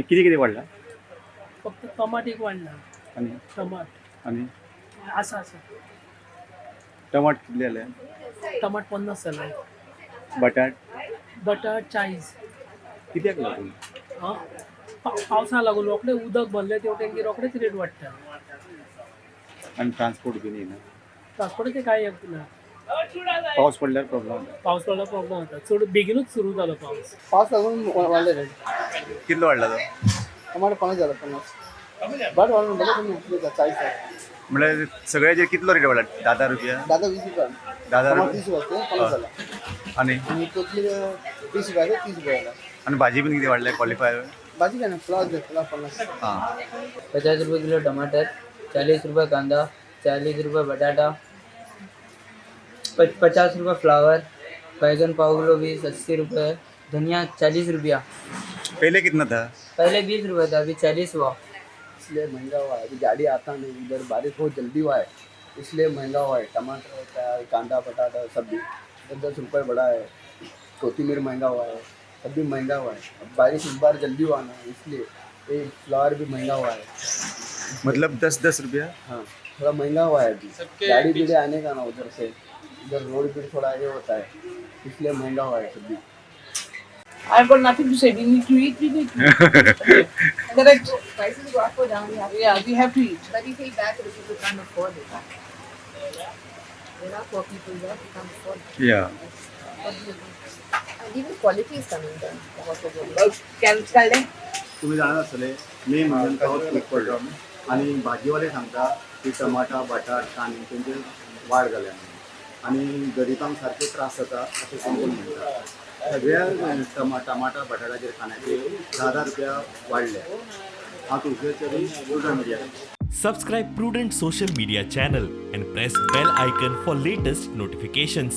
किती किती वाढला फक्त टमाट एक वाढला. आणि टमाट आणि असं टमाट कितले जाले टमाट 50 जालाय. बटाट बटाट 40. कित्याक लागून हां पावसा लागून रोखडे उदक भरले तेवटेंकी रोखडेच रेट वाडटा. आणि ट्रान्सपोर्ट बीन येना ट्रान्सपोर्टाचे काय एक ना. पावस पडल्यार प्रॉब्लेम जाता पावस पडला प्रॉब्लेम जाता. चड बेगीनूच सुरू जालो पावस. पाच लागून वाढले रेट. कितलो वाडला तो टमाटर 50 झाला 50. बट वाढून बघा तुम्ही आपले 40 आहे. म्हळ्यार सगळ्याचे कितलो रेट वाडला 10 रुपया दादा 20 रुपये. 10 टमाटर रुपया 30 रुपये 50 झाला. आणि आणि कोथमीर 30 रुपये 30 रुपये झाला. आणि भाजी बीन किती वाडल्या क्वालिफाय भाजी काय ना फ्लावर दे फ्लावर 50. हां 50 रुपये किलो टमाटर, 40 रुपये कांदा, 40 रुपये बटाटा, 50 रुपये फ्लावर, बैगन पाव किलो 20, 80 रुपये, धनिया 40 रुपया. पहले कितना था पहले 20 रुपये था, अभी 40 हुआ. इसलिए महंगा हुआ है. अभी गाड़ी आता नहीं, इधर बारिश बहुत जल्दी हुआ है इसलिए महंगा हुआ है. टमाटर का कांदा बटाटा सब भी 10 रुपये बढ़ा है. कोथिमीर महंगा हुआ है, सब भी महंगा हुआ है. अब बारिश इस बार जल्दी हुआ ना इसलिए ये फ्लावर भी महंगा हुआ है. मतलब 10 रुपया हाँ थोड़ा महंगा हुआ है अभी. गाड़ी बीड़े आने का ना उधर से, इधर रोड भी थोड़ा ये होता है इसलिए महंगा हुआ है सब भी. I've got nothing to say. We need to eat. We need to eat. Correct. Prices go up or down, we have to Yeah, we have to eat. but we pay back to the people who can't afford it. There are poor people there who can't afford it. या What do you do? And even quality is coming down. What we're doing. Carrots काढले. तुम्ही जाणार असले मे म्हयन्यात पावस खूब पडलो आणि भाजीवाले सांगता की टमाटा बटाट कांदे तेंचे वाड जाल्या आणि गरिबांक सारके त्रास जाता अशें सांगून म्हणटा. सगळ्या टमाटा बटाटाचेर खाण्याचे 10 रुपया वाडले. हांव तुळशीचेरी social media Subscribe Prudent Social Media channel and press bell icon for latest notifications.